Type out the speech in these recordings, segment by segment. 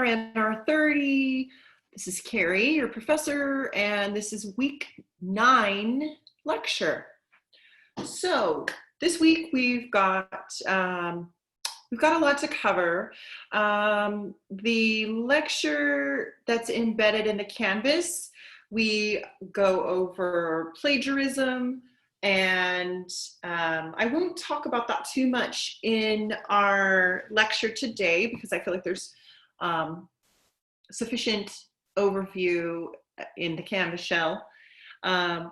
LRNR 30. This is Carrie, your professor, and this is week 9 lecture. So this week we've got a lot to cover. The lecture that's embedded in the Canvas, we go over plagiarism, and I won't talk about that too much in our lecture today because I feel like there's sufficient overview in the Canvas shell.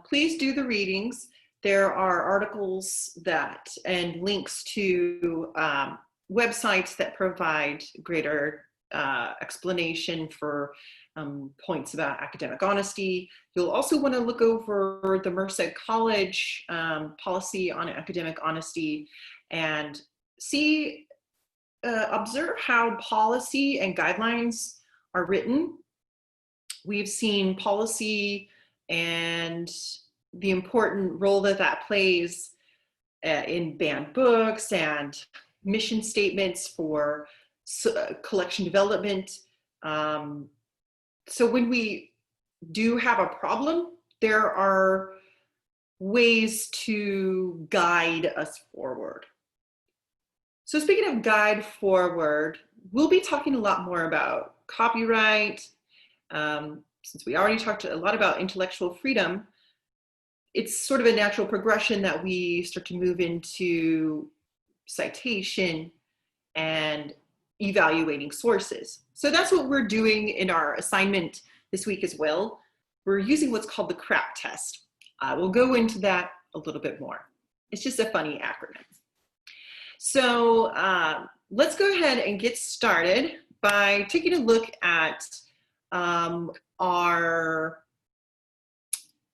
Please do the readings. There are articles and links to websites that provide greater explanation for points about academic honesty. You'll also want to look over the Merced College policy on academic honesty and observe how policy and guidelines are written. We've seen policy and the important role that plays in banned books and mission statements for collection development. So when we do have a problem, there are ways to guide us forward. So speaking of guide forward, we'll be talking a lot more about copyright. Since we already talked a lot about intellectual freedom, it's sort of a natural progression that we start to move into citation and evaluating sources. So that's what we're doing in our assignment this week as well. We're using what's called the CRAP test. We'll go into that a little bit more. It's just a funny acronym. So let's go ahead and get started by taking a look at our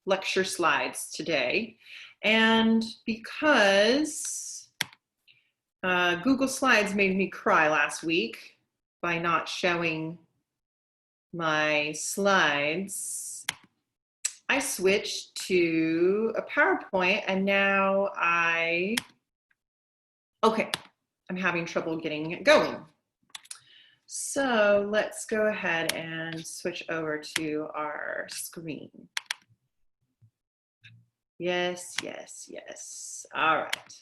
lecture slides today. And because Google Slides made me cry last week by not showing my slides, I switched to a PowerPoint, and now I'm having trouble getting it going. So let's go ahead and switch over to our screen. Yes. All right.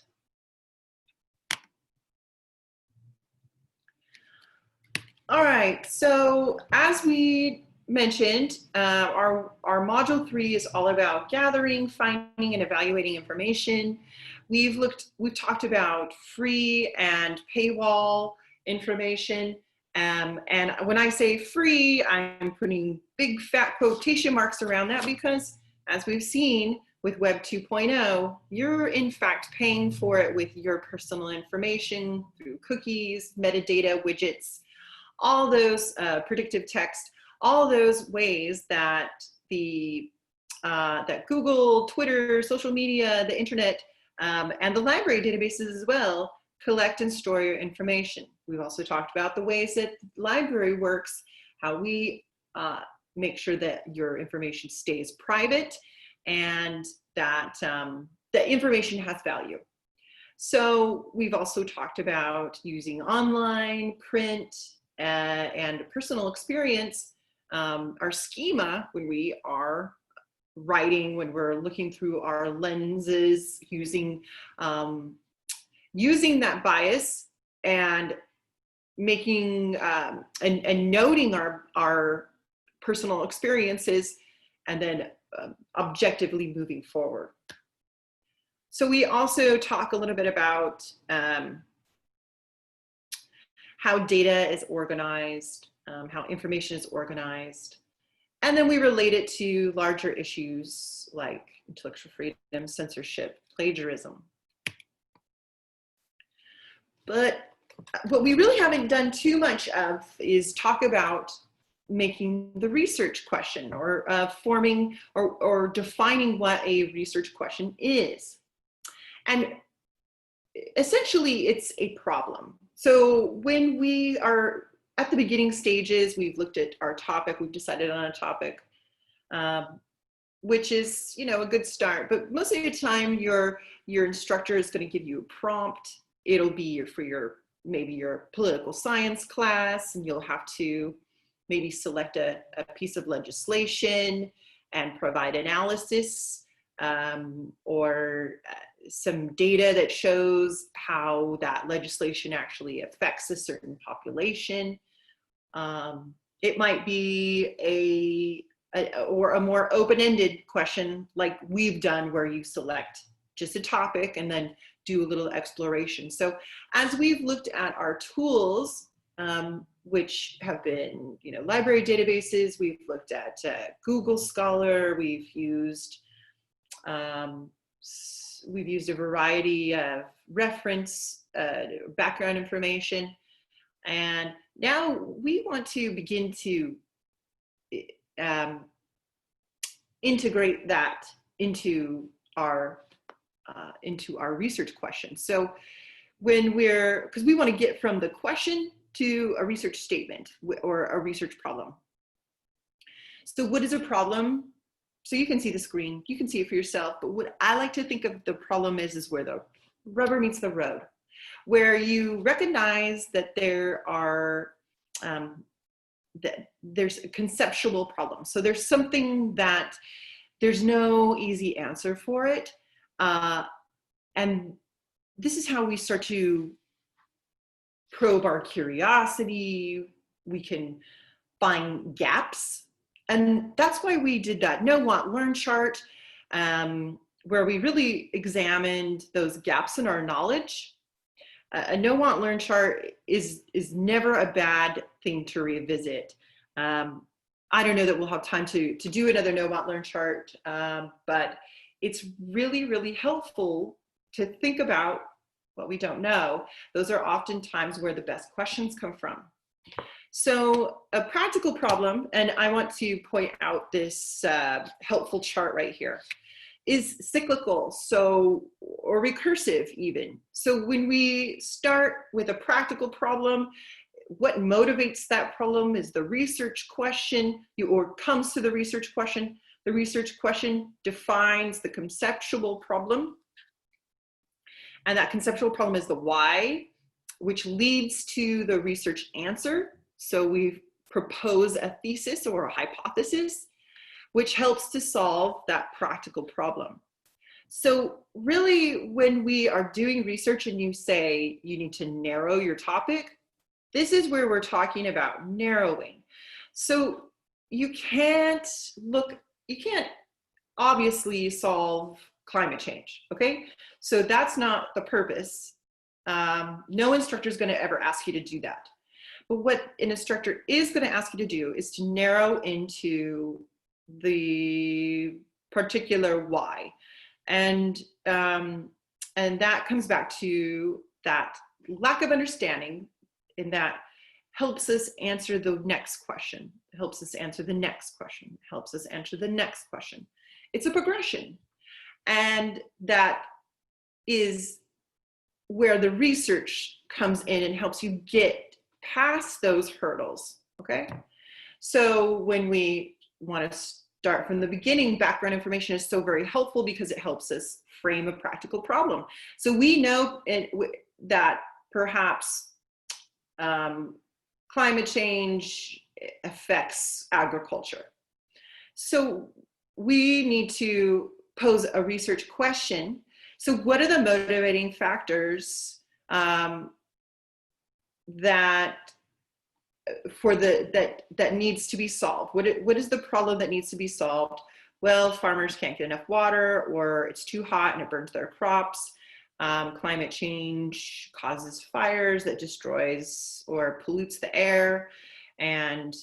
All right, so as we mentioned, our module 3 is all about gathering, finding, and evaluating information. We've talked about free and paywall information. And when I say free, I'm putting big fat quotation marks around that because, as we've seen with Web 2.0, you're in fact paying for it with your personal information through cookies, metadata, widgets, all those predictive text, all those ways that that Google, Twitter, social media, the internet, and the library databases as well collect and store your information. We've also talked about the ways that the library works, how we make sure that your information stays private and that the information has value. So we've also talked about using online, print, and personal experience, our schema when we are writing, when we're looking through our lenses, using that bias and making and noting our personal experiences, and then objectively moving forward. So we also talk a little bit about how data is organized, how information is organized, and then we relate it to larger issues like intellectual freedom, censorship, plagiarism. But what we really haven't done too much of is talk about making the research question, or forming or defining what a research question is. And essentially it's a problem. So when we are at the beginning stages, we've looked at our topic, we've decided on a topic, which is, a good start. But most of the time, your instructor is going to give you a prompt. It'll be for maybe your political science class, and you'll have to maybe select a piece of legislation and provide analysis, or some data that shows how that legislation actually affects a certain population. It might be a more open-ended question like we've done, where you select just a topic and then do a little exploration. So as we've looked at our tools, which have been, library databases, we've looked at Google Scholar, we've used a variety of reference background information, and now we want to begin to integrate that into our research question. So because we want to get from the question to a research statement or a research problem. So what is a problem? So you can see the screen, you can see it for yourself, but what I like to think of the problem is where the rubber meets the road, where you recognize that there are there's a conceptual problem. So there's something that there's no easy answer for it. And this is how we start to probe our curiosity. We can find gaps. And that's why we did that know, want, learn chart, where we really examined those gaps in our knowledge. A know, want, learn chart is never a bad thing to revisit. I don't know that we'll have time to do another know, want, learn chart, but it's really, really helpful to think about what we don't know. Those are often times where the best questions come from. So a practical problem, and I want to point out this helpful chart right here, is cyclical, or recursive even. So when we start with a practical problem, what motivates that problem is the research question, or comes to the research question. The research question defines the conceptual problem, and that conceptual problem is the why, which leads to the research answer. So we propose a thesis or a hypothesis, which helps to solve that practical problem. So really, when we are doing research and you say you need to narrow your topic, this is where we're talking about narrowing. So you can't obviously solve climate change, okay? So that's not the purpose. No instructor is going to ever ask you to do that. But what an instructor is going to ask you to do is to narrow into the particular why. And that comes back to that lack of understanding, and that helps us answer the next question, helps us answer the next question, helps us answer the next question. It's a progression. And that is where the research comes in and helps you get past those hurdles, okay? So when we want to start from the beginning, background information is so very helpful because it helps us frame a practical problem. So we know that perhaps climate change affects agriculture. So we need to pose a research question. So what are the motivating factors that needs to be solved? What is the problem that needs to be solved? Well, farmers can't get enough water, or it's too hot and it burns their crops. Climate change causes fires that destroys or pollutes the air, and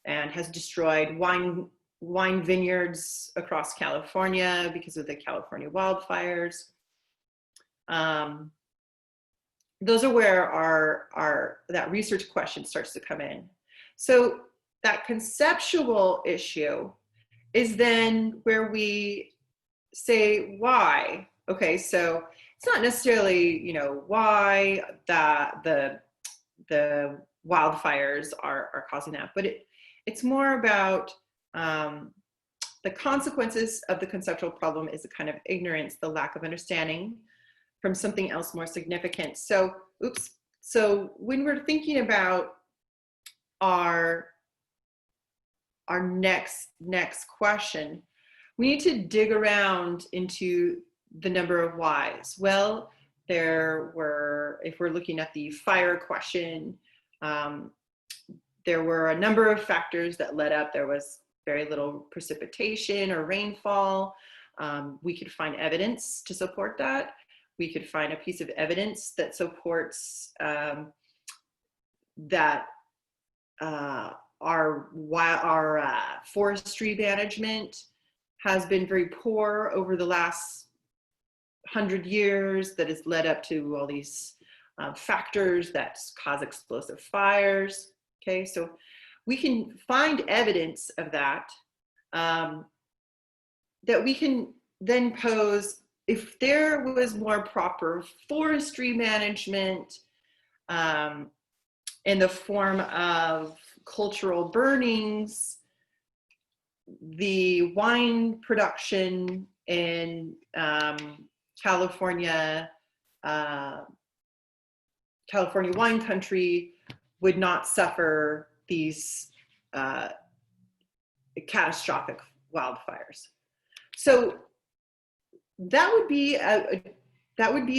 has destroyed wine vineyards across California because of the California wildfires. Those are where that research question starts to come in. So that conceptual issue is then where we say why. Okay, so it's not necessarily, why the wildfires are causing that, but it's more about the consequences of the conceptual problem is a kind of ignorance, the lack of understanding from something else more significant. So when we're thinking about our next question, we need to dig around into the number of whys. Well, there were, if we're looking at the fire question, there were a number of factors that led up. There was very little precipitation or rainfall. We could find evidence to support that. We could find a piece of evidence that supports that our forestry management has been very poor over the last 100 years, that has led up to all these factors that cause explosive fires. Okay, so we can find evidence of that, that we can then pose, if there was more proper forestry management in the form of cultural burnings, the wine production in California wine country would not suffer these catastrophic wildfires. So that would be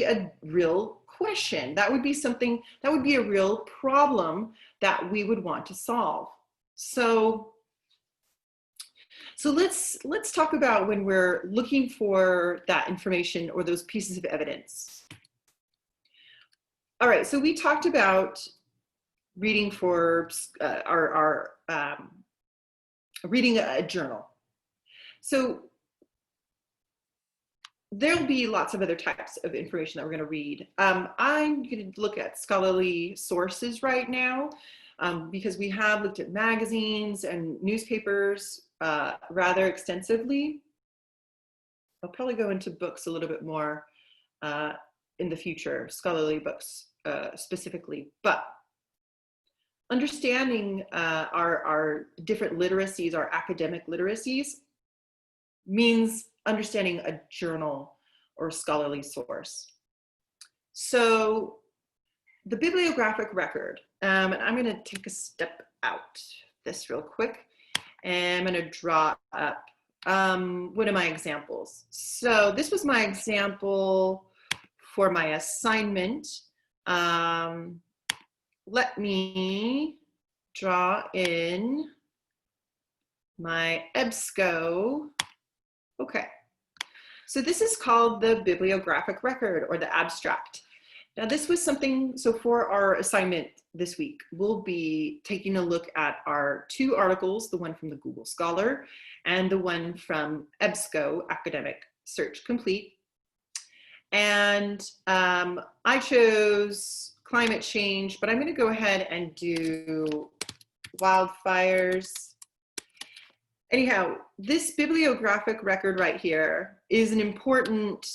a real question. That would be something, that would be a real problem that we would want to solve. So let's talk about when we're looking for that information or those pieces of evidence. All right, so we talked about reading for reading a journal. So there'll be lots of other types of information that we're going to read. I'm going to look at scholarly sources right now, because we have looked at magazines and newspapers rather extensively. I'll probably go into books a little bit more in the future, scholarly books specifically. But understanding our different literacies, our academic literacies, means understanding a journal or scholarly source. So the bibliographic record, and I'm going to take a step out this real quick, and I'm going to draw up one of my examples. So this was my example for my assignment. Let me draw in my EBSCO. Okay, so this is called the bibliographic record, or the abstract. Now this was something, so for our assignment this week, we'll be taking a look at our two articles, the one from the Google Scholar and the one from EBSCO, Academic Search Complete. And I chose climate change, but I'm going to go ahead and do wildfires. Anyhow, this bibliographic record right here is an important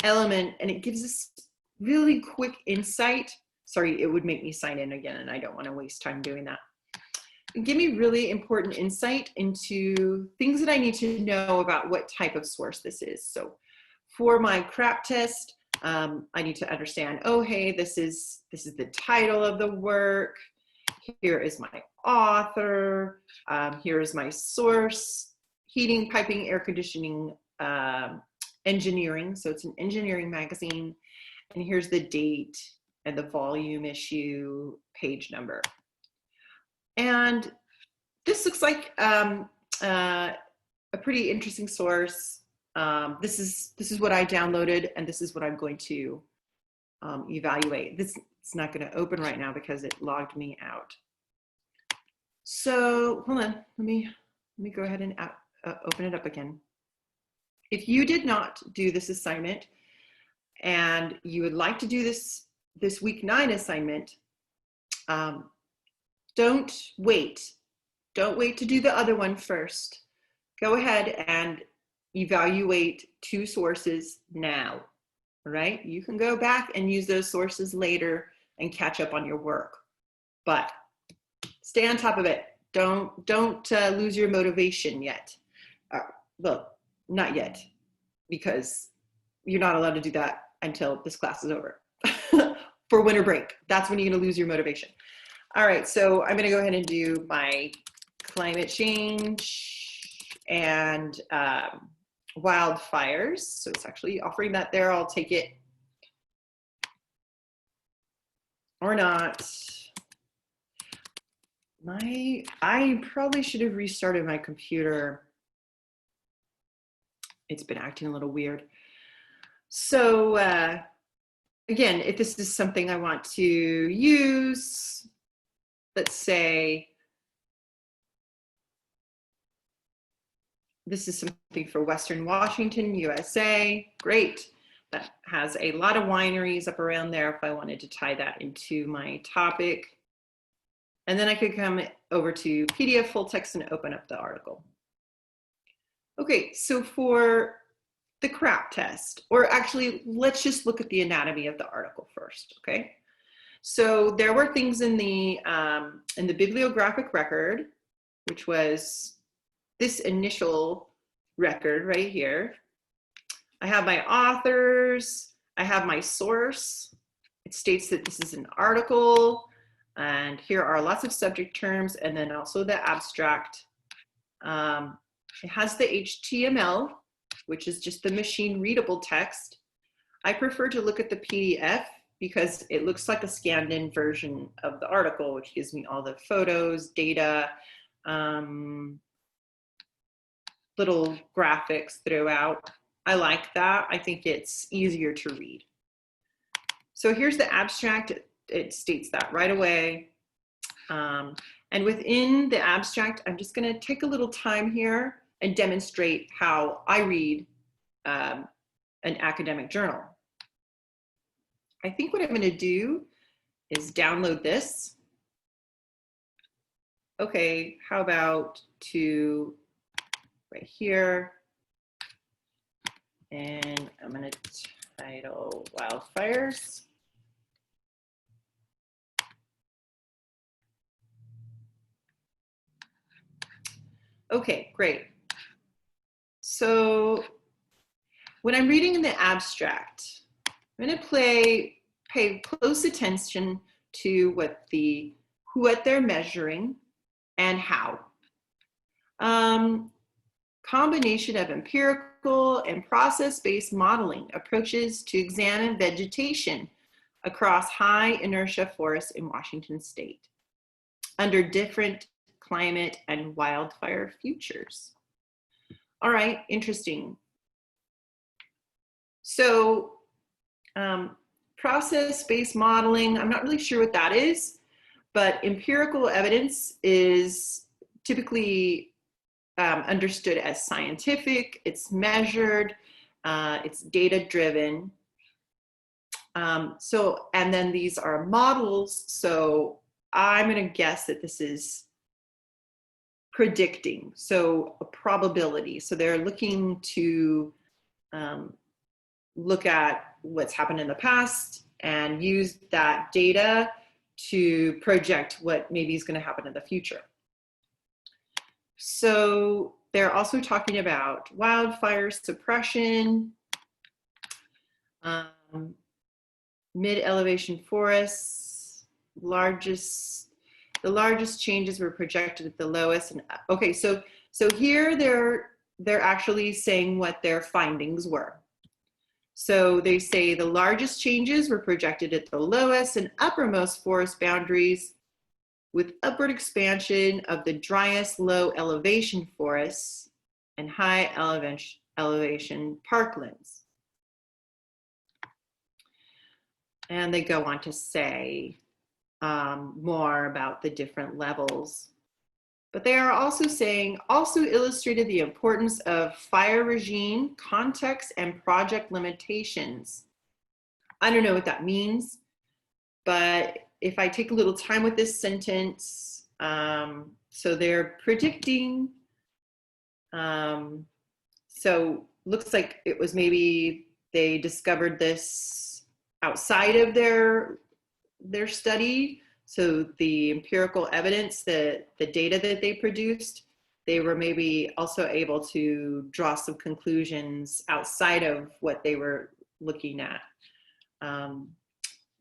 element, and it gives us really quick insight. Sorry, it would make me sign in again, and I don't want to waste time doing that. Give me really important insight into things that I need to know about what type of source this is. So for my CRAP test, I need to understand, oh, hey, this is the title of the work. Here is my author. Here is my source: heating, piping, air conditioning, engineering. So it's an engineering magazine. And here's the date and the volume, issue, page number. And this looks like a pretty interesting source. This is what I downloaded, and this is what I'm going to evaluate. It's not going to open right now because it logged me out. So hold on, let me go ahead and open it up again. If you did not do this assignment and you would like to do this week 9 assignment, don't wait to do the other one first. Go ahead and evaluate 2 sources now. All right, you can go back and use those sources later and catch up on your work, but stay on top of it. Don't lose your motivation yet. Well, not yet, because you're not allowed to do that until this class is over. For winter break, that's when you're going to lose your motivation. All right, so I'm gonna go ahead and do my climate change and wildfires. So it's actually offering that there. I'll take it or not. I probably should have restarted my computer. It's been acting a little weird. So again, if this is something I want to use, let's say this is something for Western Washington, USA. Great. That has a lot of wineries up around there if I wanted to tie that into my topic. And then I could come over to PDF full text and open up the article. Okay, so for the crap test, or actually, let's just look at the anatomy of the article first, okay? So there were things in the bibliographic record, which was this initial record right here. I have my authors, I have my source. It states that this is an article, and here are lots of subject terms, and then also the abstract. It has the HTML, which is just the machine readable text. I prefer to look at the PDF because it looks like a scanned in version of the article, which gives me all the photos, data, little graphics throughout. I like that. I think it's easier to read. So here's the abstract. It states that right away. And within the abstract, I'm just going to take a little time here and demonstrate how I read an academic journal. I think what I'm going to do is download this. Okay, how about to right here, and I'm going to title Wildfires. Okay, great. So when I'm reading in the abstract, I'm going to pay close attention to what they're measuring and how. Combination of empirical and process-based modeling approaches to examine vegetation across high inertia forests in Washington state under different climate and wildfire futures. All right, interesting. So process-based modeling, I'm not really sure what that is, but empirical evidence is typically understood as scientific, it's measured, it's data-driven. And then these are models, so I'm gonna guess that this is predicting, so a probability. So they're looking to look at what's happened in the past and use that data to project what maybe is going to happen in the future. So they're also talking about wildfire suppression, mid-elevation forests, the largest changes were projected at the lowest. And okay, so here they're actually saying what their findings were. So they say the largest changes were projected at the lowest and uppermost forest boundaries, with upward expansion of the driest low elevation forests and high elevation parklands. And they go on to say more about the different levels. But they are also saying, also illustrated the importance of fire regime, context, and project limitations. I don't know what that means, but if I take a little time with this sentence, so they're predicting, so looks like it was maybe they discovered this outside of their study. So the empirical evidence, the data that they produced, they were maybe also able to draw some conclusions outside of what they were looking at.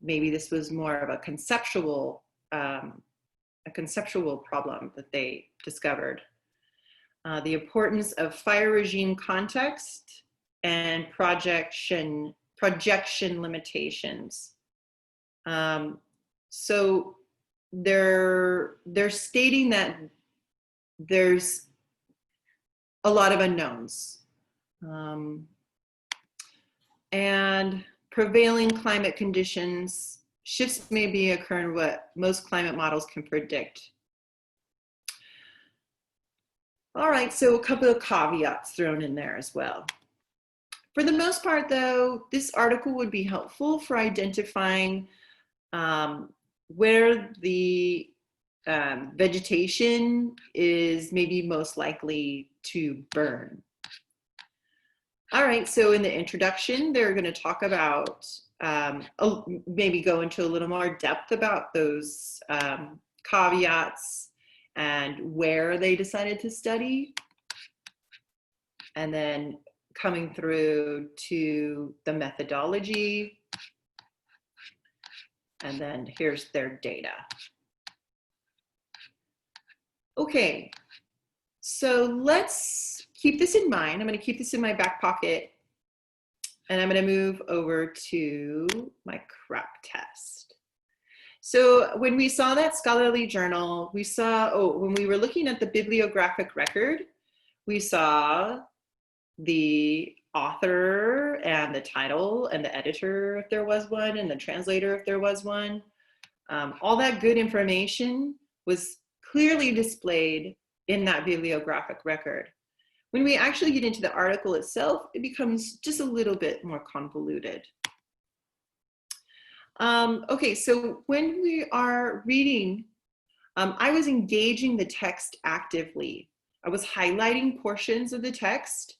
Maybe this was more of a conceptual a conceptual problem that they discovered. The importance of fire regime context and projection limitations. So they're stating that there's a lot of unknowns. And prevailing climate conditions, shifts may be occurring what most climate models can predict. All right, so a couple of caveats thrown in there as well. For the most part though, this article would be helpful for identifying where the vegetation is maybe most likely to burn. All right, so in the introduction, they're going to talk about, maybe go into a little more depth about those caveats and where they decided to study. And then coming through to the methodology. And then here's their data. Okay, so let's keep this in mind. I'm going to keep this in my back pocket, and I'm going to move over to my crap test. So when we saw that scholarly journal, we saw, when we were looking at the bibliographic record, we saw the author and the title and the editor, if there was one, and the translator, if there was one. All that good information was clearly displayed in that bibliographic record. When we actually get into the article itself, it becomes just a little bit more convoluted. Okay, so when we are reading, I was engaging the text actively. I was highlighting portions of the text.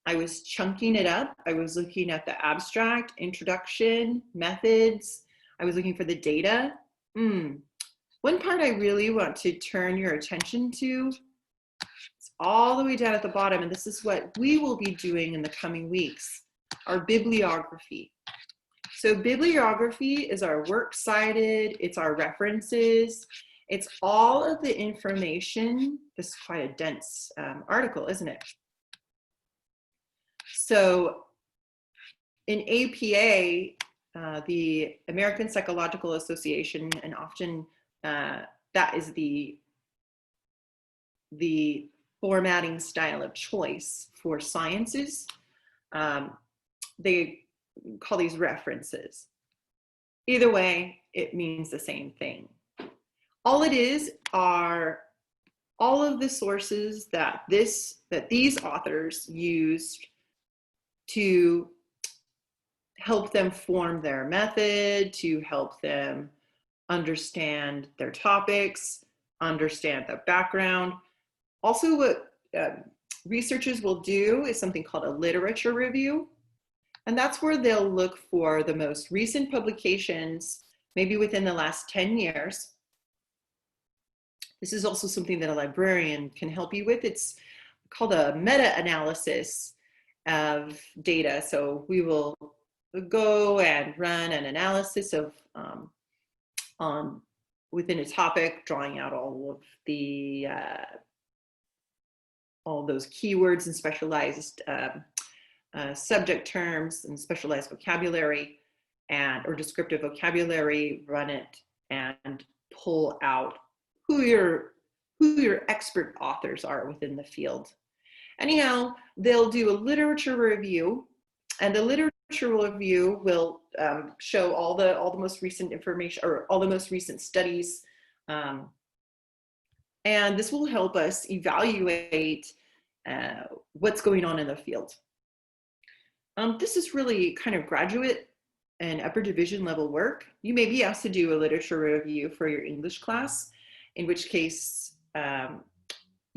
I was chunking it up. I was looking at the abstract, introduction, methods. I was looking for the data. One part I really want to turn your attention to is all the way down at the bottom, and this is what we will be doing in the coming weeks, our bibliography. So bibliography is our works cited, it's our references, it's all of the information. This is quite a dense article, isn't it? So in APA, the American Psychological Association, and often that is the formatting style of choice for sciences. They call these references. Either way, it means the same thing. All it is are all of the sources that these authors used to help them form their method, to help them understand their topics, understand the background. Also, what researchers will do is something called a literature review. And that's where they'll look for the most recent publications, maybe within the last 10 years. This is also something that a librarian can help you with. It's called a meta-analysis of data. So we will go and run an analysis of within a topic, drawing out all of the all those keywords and specialized subject terms and specialized vocabulary or descriptive vocabulary, run it and pull out who your expert authors are within the field. Anyhow, they'll do a literature review, and the literature review will show all the most recent information, or all the most recent studies, and this will help us evaluate what's going on in the field. This is really kind of graduate and upper division level work. You may be asked to do a literature review for your English class, in which case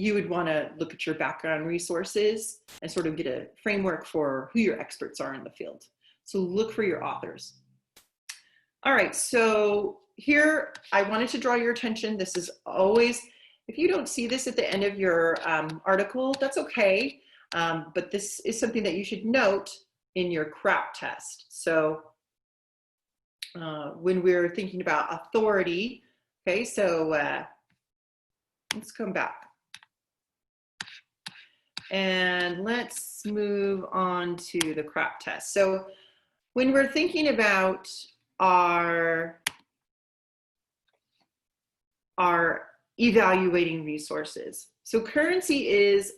you would want to look at your background resources and sort of get a framework for who your experts are in the field. So look for your authors. All right, so here I wanted to draw your attention. This is always, if you don't see this at the end of your article, that's okay. But this is something that you should note in your CRAP test. So when we're thinking about authority, okay, so let's come back. And let's move on to the CRAP test. So when we're thinking about our evaluating resources, so currency is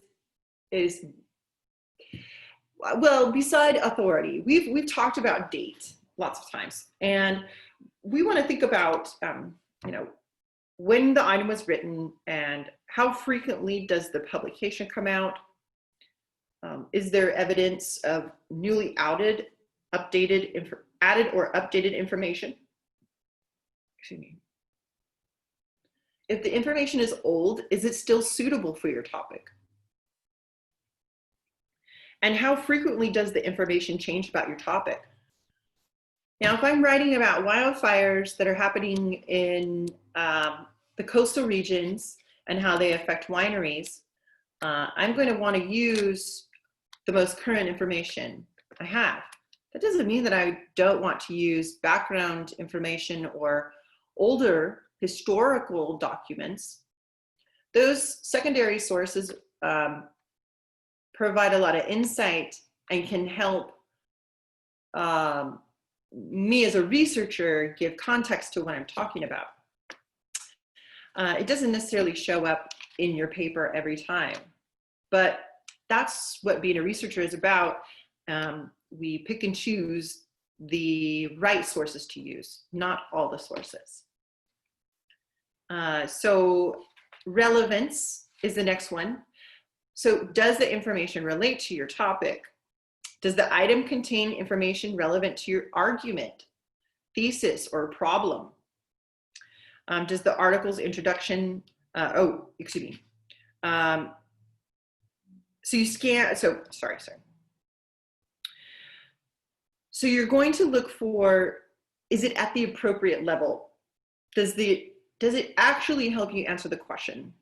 well, beside authority, we've talked about date lots of times, and we want to think about you know, when the item was written and how frequently does the publication come out. Is there evidence of newly added or updated information? Excuse me. If the information is old, is it still suitable for your topic? And how frequently does the information change about your topic? Now, if I'm writing about wildfires that are happening in the coastal regions and how they affect wineries, I'm going to want to use the most current information I have. That doesn't mean that I don't want to use background information or older historical documents. Those secondary sources provide a lot of insight and can help me as a researcher give context to what I'm talking about. It doesn't necessarily show up in your paper every time, but that's what being a researcher is about. We pick and choose the right sources to use, not all the sources. So relevance is the next one. So does the information relate to your topic? Does the item contain information relevant to your argument, thesis, or problem? Does the article's introduction, so you scan, sorry. So you're going to look for, is it at the appropriate level? Does it actually help you answer the question?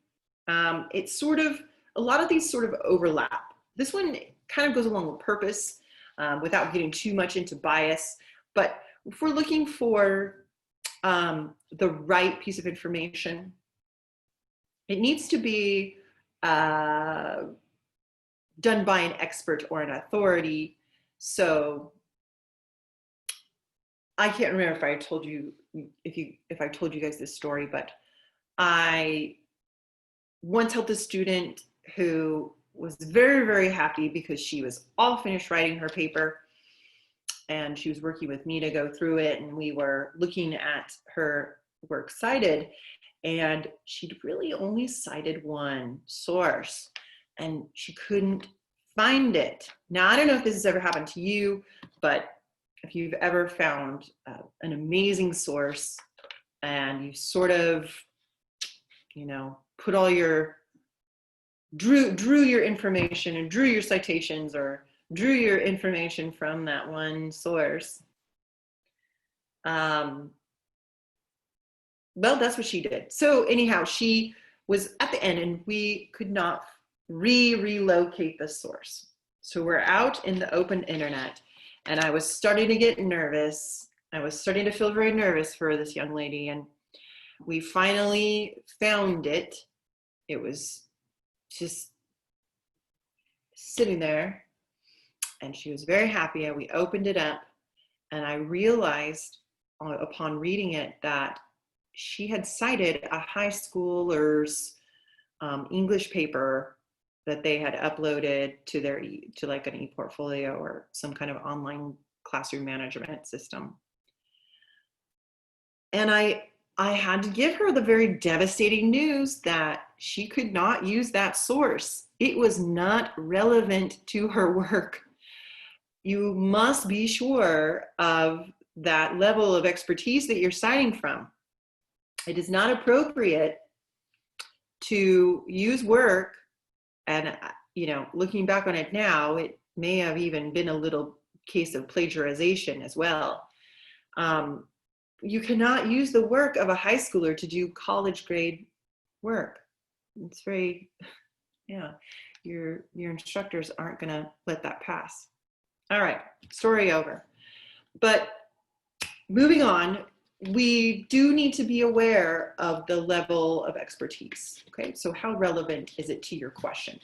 It's sort of, a lot of these sort of overlap. This one kind of goes along with purpose without getting too much into bias. But if we're looking for the right piece of information, it needs to be done by an expert or an authority. So I can't remember if I told you, if I told you guys this story, but I once helped a student who was very, very happy because she was all finished writing her paper and she was working with me to go through it, and we were looking at her work cited, and she'd really only cited one source and she couldn't find it. Now, I don't know if this has ever happened to you, but if you've ever found an amazing source and you sort of, you know, put all your, drew your information and drew your citations or drew your information from that one source. Well, that's what she did. So anyhow, she was at the end and we could not relocate the source. So we're out in the open internet and I was starting to get nervous. I was starting to feel very nervous for this young lady, and we finally found it. It was just sitting there and she was very happy, and we opened it up and I realized upon reading it that she had cited a high schooler's English paper that they had uploaded to their to like an e-portfolio or some kind of online classroom management system. And I had to give her the very devastating news that she could not use that source. It was not relevant to her work. You must be sure of that level of expertise that you're citing from. It is not appropriate to use work, and you know, looking back on it now, it may have even been a little case of plagiarization as well. You cannot use the work of a high schooler to do college grade work. It's very, yeah, your instructors aren't gonna let that pass. All right, story over. But moving on, we do need to be aware of the level of expertise. Okay, so how relevant is it to your question?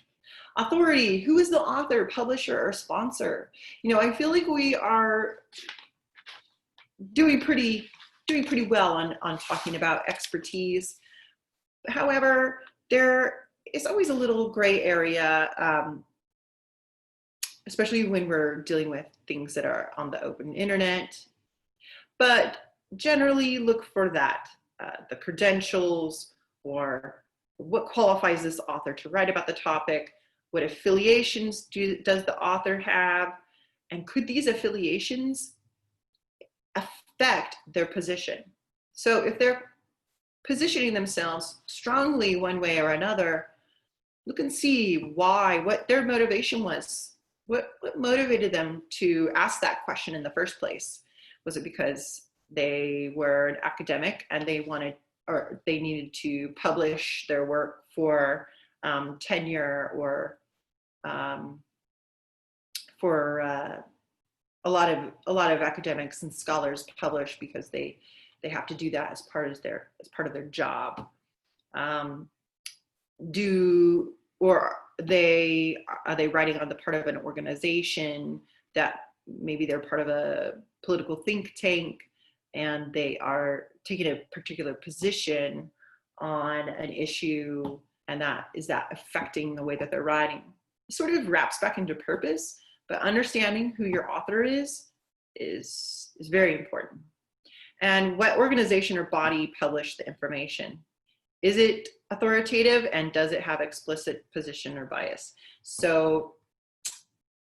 Authority, who is the author, publisher, or sponsor? You know, I feel like we are doing pretty well on talking about expertise. However, there is always a little gray area, especially when we're dealing with things that are on the open internet. But generally look for that, the credentials, or what qualifies this author to write about the topic, what affiliations does the author have, and could these affiliations affect their position? So if they're positioning themselves strongly one way or another, look and see why, what their motivation was. What motivated them to ask that question in the first place? Was it because they were an academic and they wanted, or they needed to publish their work for tenure, or for a lot of academics and scholars publish because they have to do that as part of their job. Are they writing on the part of an organization that maybe they're part of a political think tank and they are taking a particular position on an issue, and that affecting the way that they're writing? It sort of wraps back into purpose, but understanding who your author is very important. And what organization or body published the information? Is it authoritative, and does it have explicit position or bias? So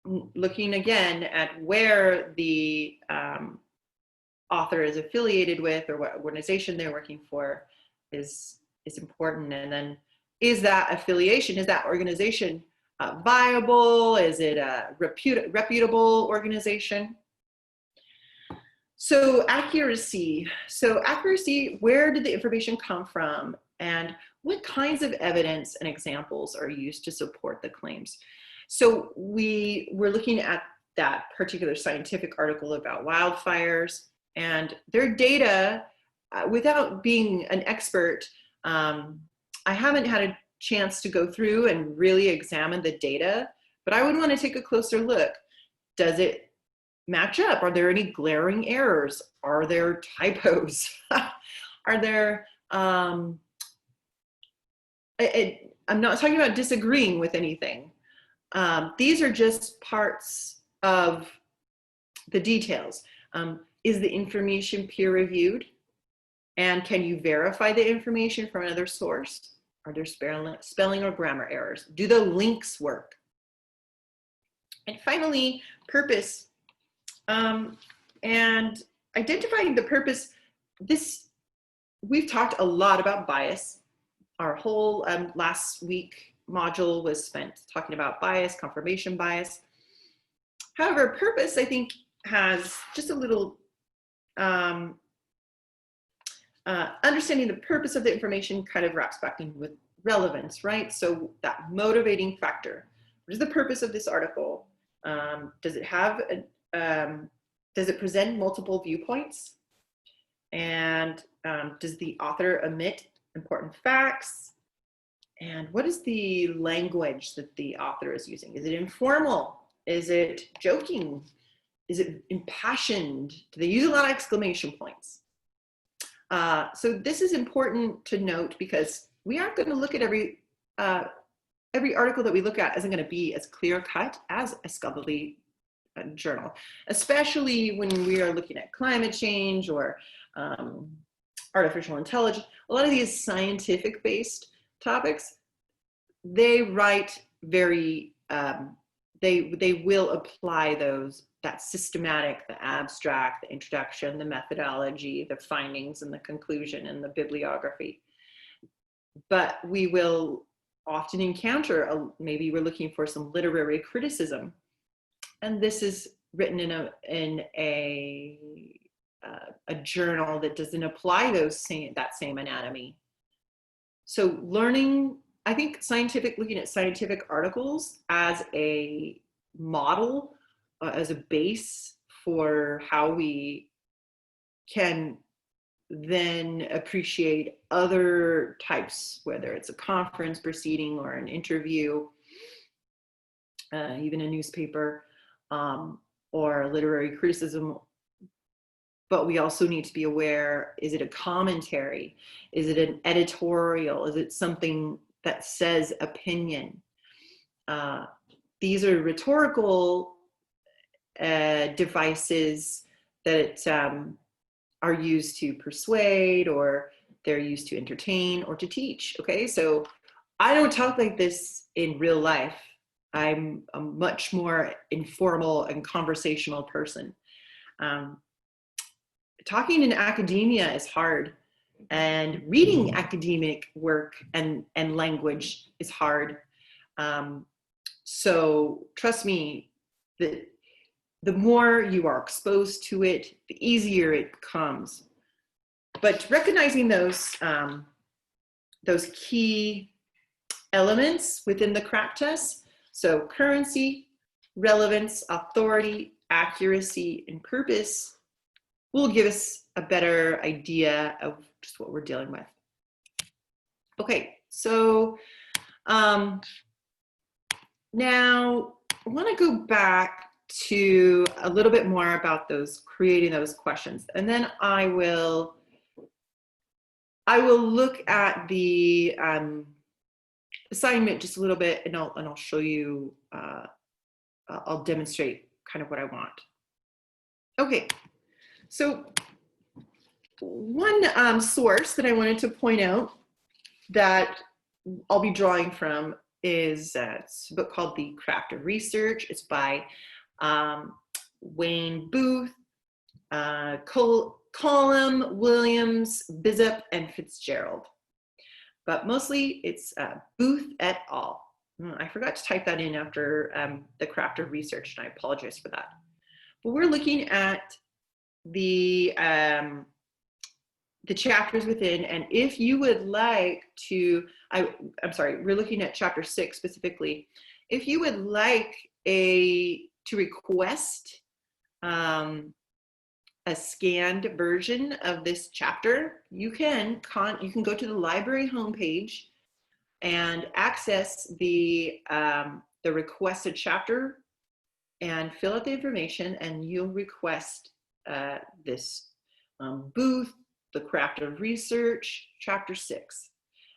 looking again at where the author is affiliated with, or what organization they're working for, is important. And then, is that affiliation, is that organization viable? Is it a reputable organization? So accuracy. Where did the information come from? And what kinds of evidence and examples are used to support the claims? So we're looking at that particular scientific article about wildfires and their data. Without being an expert, I haven't had a chance to go through and really examine the data, but I would want to take a closer look. Does it match up? Are there any glaring errors? Are there typos? Are there, I'm not talking about disagreeing with anything. These are just parts of the details. Is the information peer reviewed? And can you verify the information from another source? Are there spelling or grammar errors? Do the links work? And finally, purpose. And identifying the purpose. We've talked a lot about bias. Our whole last week module was spent talking about bias, confirmation bias. However, purpose, I think, has just a little understanding the purpose of the information kind of wraps back in with relevance, right? So that motivating factor. What is the purpose of this article? Does it have does it present multiple viewpoints? And does the author omit important facts? And what is the language that the author is using? Is it informal? Is it joking? Is it impassioned? Do they use a lot of exclamation points? So this is important to note, because we aren't going to look at every article that we look at isn't going to be as clear cut as a scholarly journal, especially when we are looking at climate change or artificial intelligence. A lot of these scientific based topics, they write very, they will apply that systematic, the abstract, the introduction, the methodology, the findings and the conclusion and the bibliography. But we will often encounter, maybe we're looking for some literary criticism, and this is written in a journal that doesn't apply that same anatomy. So learning, I think looking at scientific articles as a model, as a base for how we can then appreciate other types, whether it's a conference proceeding or an interview, even a newspaper, or literary criticism. But we also need to be aware, is it a commentary? Is it an editorial? Is it something that says opinion? These are rhetorical devices that are used to persuade, or they're used to entertain or to teach. Okay, so I don't talk like this in real life. I'm a much more informal and conversational person. Talking in academia is hard, and reading academic work and language is hard. So trust me, that the more you are exposed to it, the easier it becomes. But recognizing those key elements within the CRAP test, so currency, relevance, authority, accuracy, and purpose, will give us a better idea of just what we're dealing with. Okay, so now I want to go back to a little bit more about creating those questions, and then I will look at the assignment just a little bit, and I'll show you. I'll demonstrate kind of what I want. Okay, so one source that I wanted to point out that I'll be drawing from is it's a book called The Craft of Research. It's by Wayne Booth, Colum, Williams, Bishop, and Fitzgerald. But mostly it's Booth et al. I forgot to type that in after The Craft of Research, and I apologize for that. But we're looking at the chapters within, and if you would like to, I'm sorry, we're looking at chapter 6 specifically. If you would like to request a scanned version of this chapter, you can go to the library homepage and access the requested chapter and fill out the information, and you'll request this Booth, The Craft of Research, chapter 6,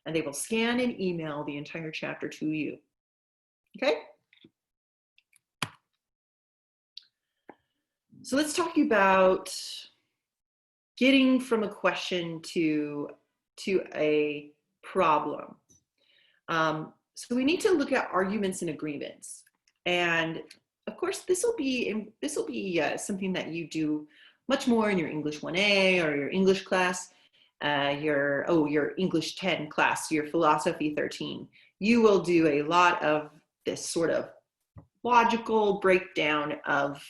and they will scan and email the entire chapter to you. Okay? So let's talk about getting from a question to a problem. So we need to look at arguments and agreements, and of course this will be something that you do much more in your English 1A or your English class, your English 10 class, your philosophy 13. You will do a lot of this sort of logical breakdown of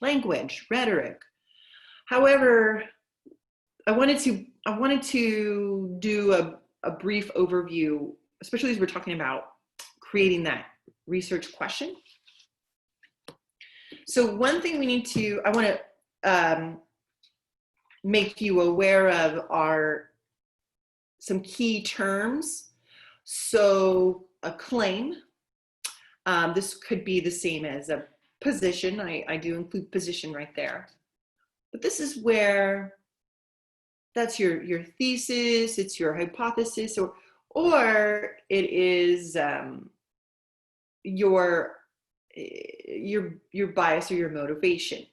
language, rhetoric. However, I wanted to do a brief overview, especially as we're talking about creating that research question. So one thing I want to make you aware of are some key terms. So a claim, this could be the same as a position. I do include position right there. But this is where that's your thesis, it's your hypothesis, or it is your bias or your motivation.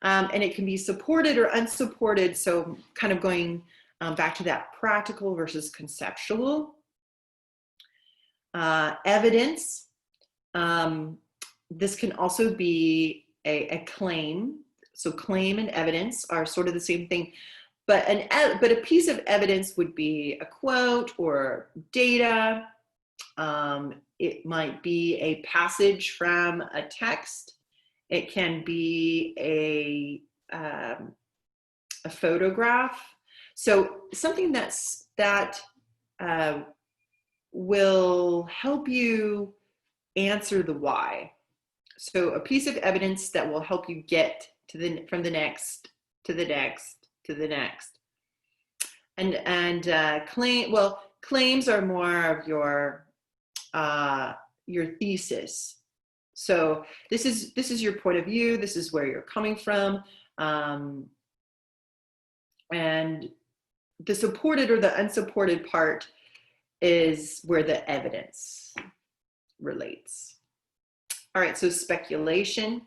And it can be supported or unsupported. So kind of going back to that practical versus conceptual. Evidence. This can also be a claim. So claim and evidence are sort of the same thing. But a piece of evidence would be a quote or data. It might be a passage from a text. It can be a photograph. So something that will help you answer the why. So a piece of evidence that will help you get from the next to the next, to the next. And claims are more of your thesis. So this is your point of view. This is where you're coming from, and the supported or the unsupported part is where the evidence relates. All right, so speculation.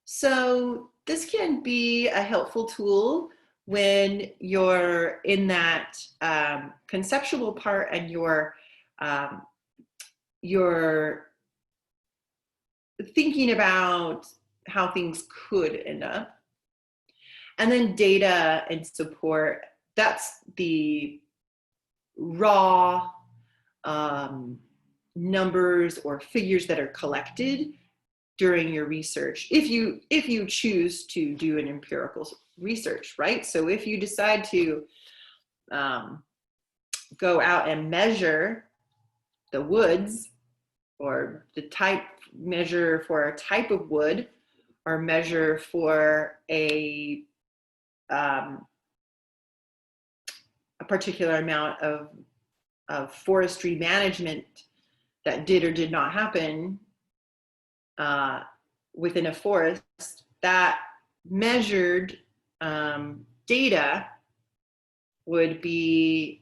So this can be a helpful tool when you're in that conceptual part and you're thinking about how things could end up. And then data and support, that's the raw numbers or figures that are collected during your research, if you choose to do an empirical research, right? So if you decide to go out and measure the woods, or measure for a type of wood, or measure for a particular amount of forestry management that did or did not happen within a forest, that measured data would be,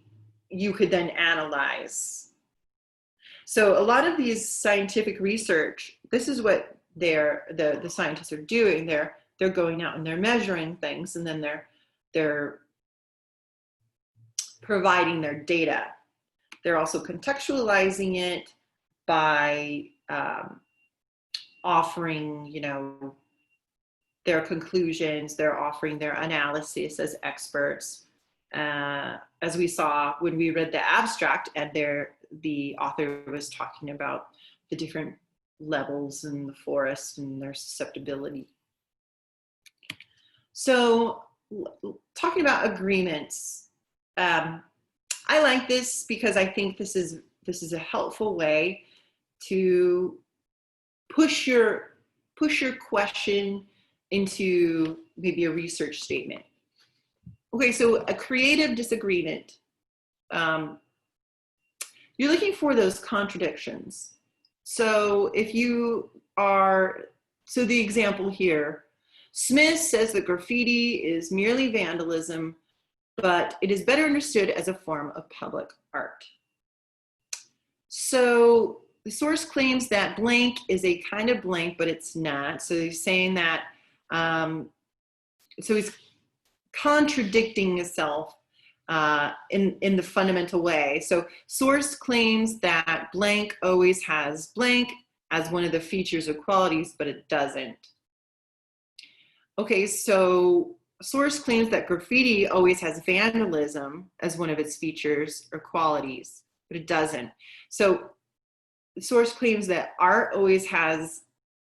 you could then analyze. So a lot of these scientific research, this is what the scientists are doing. They're going out and they're measuring things, and then they're providing their data. They're also contextualizing it by offering, their conclusions. They're offering their analysis as experts. As we saw when we read the abstract, and the author was talking about the different levels in the forest and their susceptibility. So talking about agreements, I like this because I think this is a helpful way to push your question into maybe a research statement. Okay, so a creative disagreement. You're looking for those contradictions. So so the example here, Smith says that graffiti is merely vandalism, but it is better understood as a form of public art. So the source claims that blank is a kind of blank, but it's not. So he's saying that, so he's contradicting himself in the fundamental way. So source claims that blank always has blank as one of the features or qualities, but it doesn't. Okay, so source claims that graffiti always has vandalism as one of its features or qualities, but it doesn't. So the source claims that art always has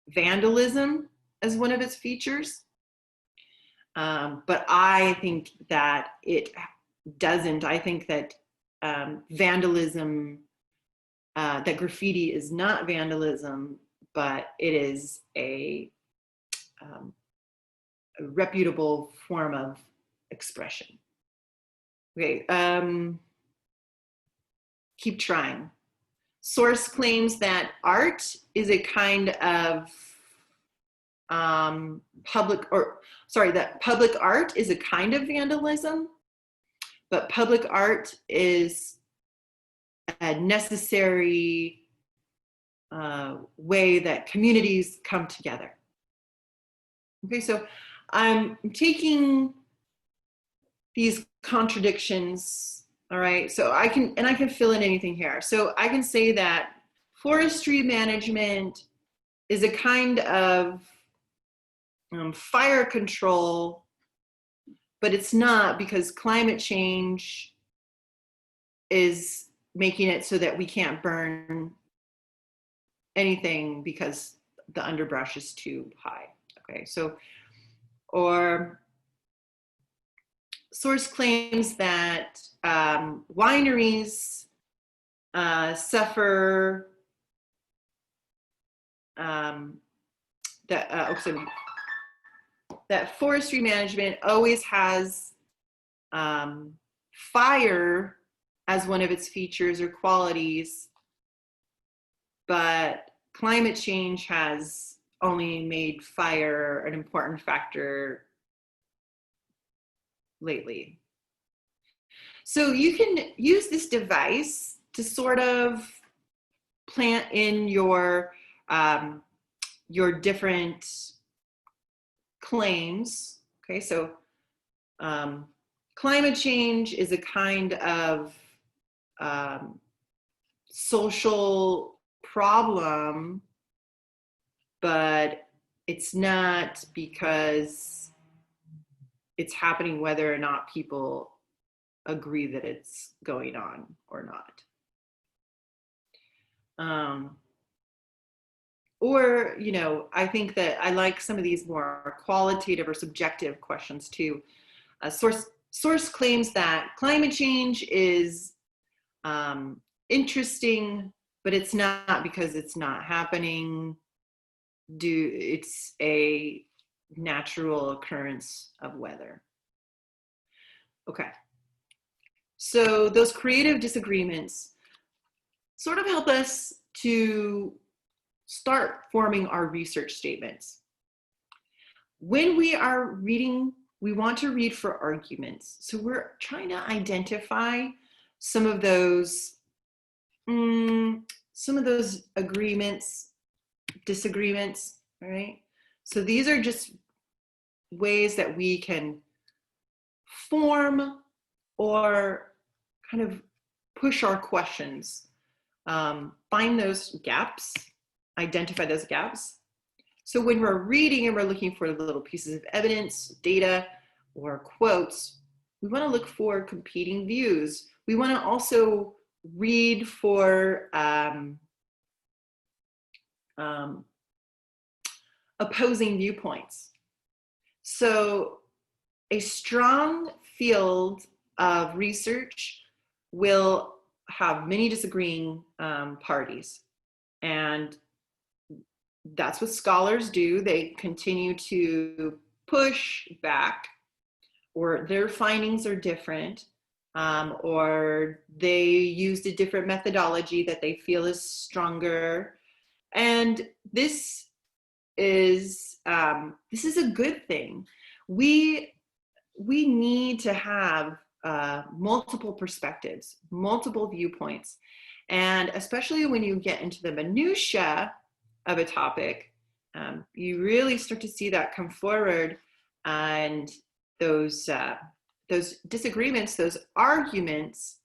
vandalism as one of its features, but I think that it doesn't. I think that vandalism, that graffiti is not vandalism, but it is a reputable form of expression. Okay, keep trying. Source claims that art is a kind of public art is a kind of vandalism, but public art is a necessary way that communities come together. Okay, so I'm taking these contradictions. All right, so I can fill in anything here. So I can say that forestry management is a kind of fire control, but it's not, because climate change is making it so that we can't burn anything because the underbrush is too high. Okay, so, or source claims that wineries suffer that that forestry management always has fire as one of its features or qualities, but climate change has only made fire an important factor lately. So you can use this device to sort of plant in your different claims. Okay, so climate change is a kind of social problem, but it's not because it's happening whether or not people agree that it's going on or not. Or, you know, I think that I like some of these more qualitative or subjective questions too. Source claims that climate change is interesting, but it's not because it's not happening. It's a natural occurrence of weather. Okay. So those creative disagreements sort of help us to start forming our research statements. When we are reading, we want to read for arguments. So we're trying to identify some of those agreements, disagreements, all right? So these are just ways that we can form or kind of push our questions, find those gaps, identify those gaps. So when we're reading and we're looking for little pieces of evidence, data, or quotes, we want to look for competing views. We want to also read for opposing viewpoints. So a strong field of research will have many disagreeing parties, and that's what scholars do. They continue to push back, or their findings are different, or they used a different methodology that they feel is stronger. And this is a good thing. We need to have multiple perspectives, multiple viewpoints, and especially when you get into the minutia of a topic, you really start to see that come forward, and those disagreements, those arguments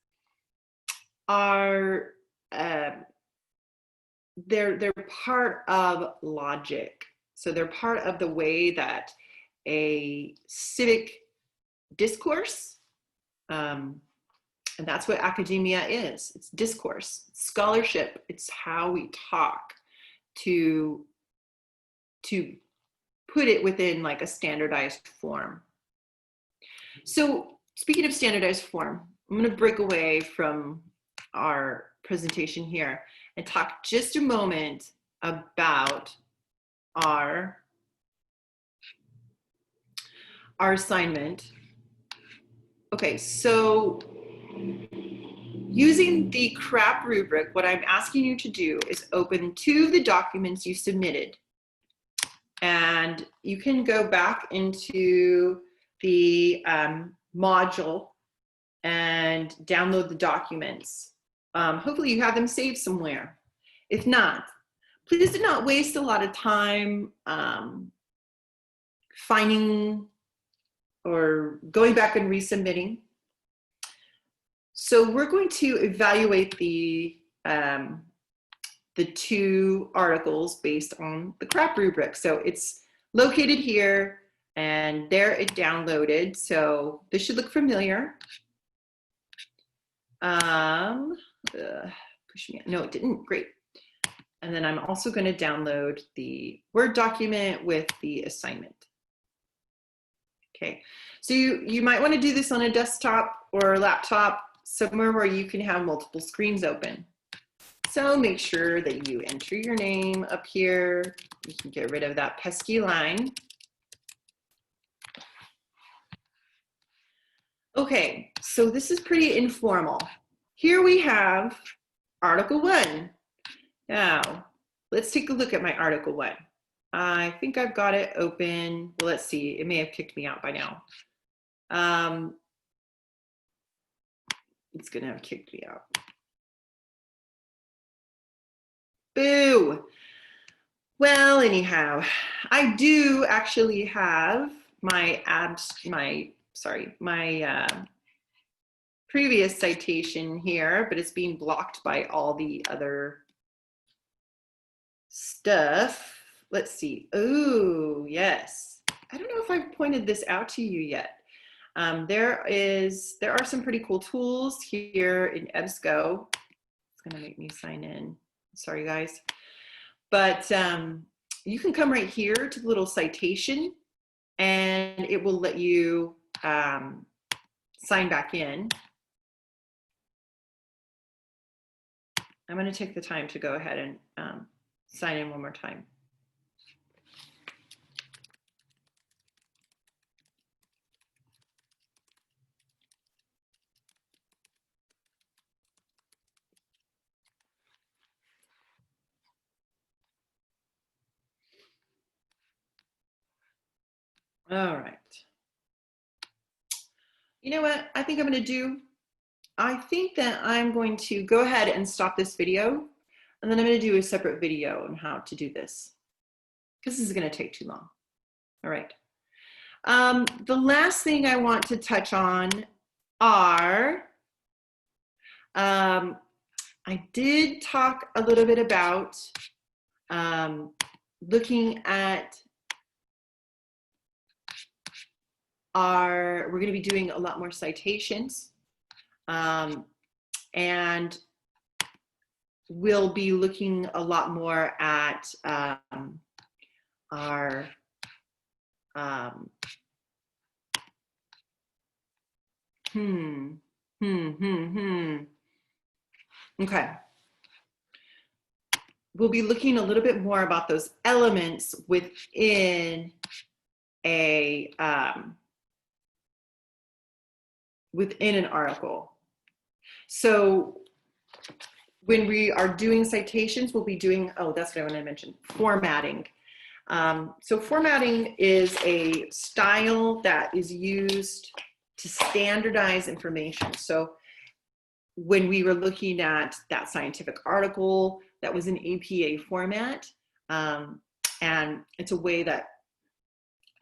are they're part of logic. So they're part of the way that a civic discourse, and that's what academia is. It's discourse, it's scholarship. It's how we talk to put it within like a standardized form. So speaking of standardized form, I'm going to break away from our presentation here and talk just a moment about our assignment. Okay, so using the CRAP rubric, what I'm asking you to do is open 2 of the documents you submitted. And you can go back into the module and download the documents. Hopefully you have them saved somewhere. If not, please do not waste a lot of time finding or going back and resubmitting. So we're going to evaluate the 2 articles based on the CRAP rubric. So it's located here, and there it downloaded. So this should look familiar. Push me. No, it didn't. Great. And then I'm also going to download the Word document with the assignment. Okay, so you might want to do this on a desktop or a laptop, somewhere where you can have multiple screens open. So make sure that you enter your name up here. You can get rid of that pesky line. Okay, so this is pretty informal. Here we have Article 1. Now, let's take a look at my Article 1. I think I've got it open. Well, let's see. It may have kicked me out by now. It's going to have kicked me out. Boo! Well, anyhow, I do actually have my previous citation here, but it's being blocked by all the other stuff. Let's see. Oh, yes. I don't know if I've pointed this out to you yet. There are some pretty cool tools here in EBSCO. It's going to make me sign in. Sorry, guys. But you can come right here to the little citation, and it will let you sign back in. I'm going to take the time to go ahead and sign in one more time. All right. You know what I think I'm going to do? I think that I'm going to go ahead and stop this video, and then I'm going to do a separate video on how to do this, because this is going to take too long. All right. The last thing I want to touch on are, I did talk a little bit about looking at we're going to be doing a lot more citations, and we'll be looking a lot more at our Okay. We'll be looking a little bit more about those elements within a within an article. So when we are doing citations, we'll be doing, oh, that's what I want to mention, formatting. So formatting is a style that is used to standardize information. So when we were looking at that scientific article, that was in APA format, and it's a way that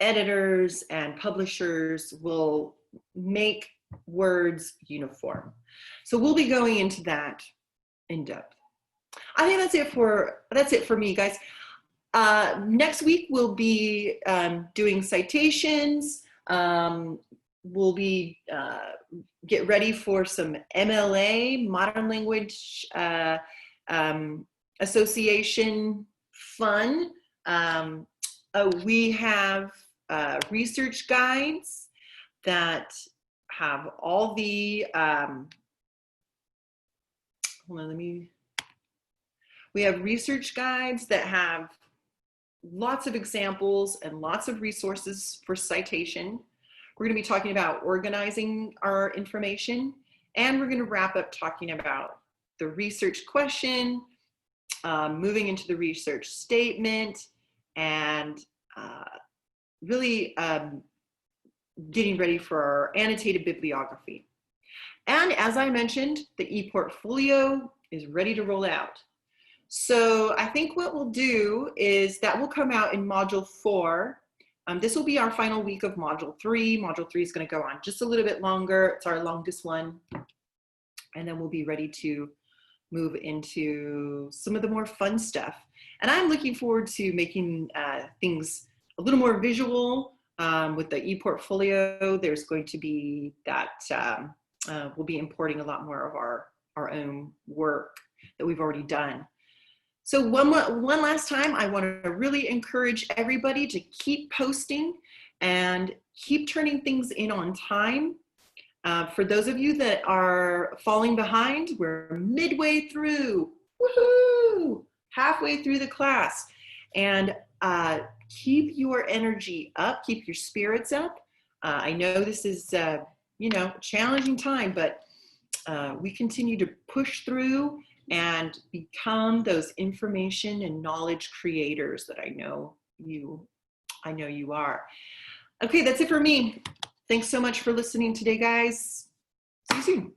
editors and publishers will make words uniform. So we'll be going into that in depth. I think that's it for me, guys. Next week we'll be doing citations. We'll be get ready for some MLA, Modern Language Association fun. We have research guides that have all the, we have research guides that have lots of examples and lots of resources for citation. We're going to be talking about organizing our information, and we're going to wrap up talking about the research question, moving into the research statement, and really getting ready for our annotated bibliography. And as I mentioned, the ePortfolio is ready to roll out. So I think what we'll do is that will come out in Module 4. This will be our final week of Module 3. Module 3 is going to go on just a little bit longer. It's our longest one. And then we'll be ready to move into some of the more fun stuff. And I'm looking forward to making things a little more visual with the ePortfolio. There's going to be that we'll be importing a lot more of our own work that we've already done. So one last time, I want to really encourage everybody to keep posting and keep turning things in on time. For those of you that are falling behind, we're midway through, woohoo, halfway through the class. And keep your energy up, keep your spirits up. I know this is you know, challenging time, but we continue to push through and become those information and knowledge creators that I know you are. Okay, that's it for me. Thanks so much for listening today, guys. See you soon.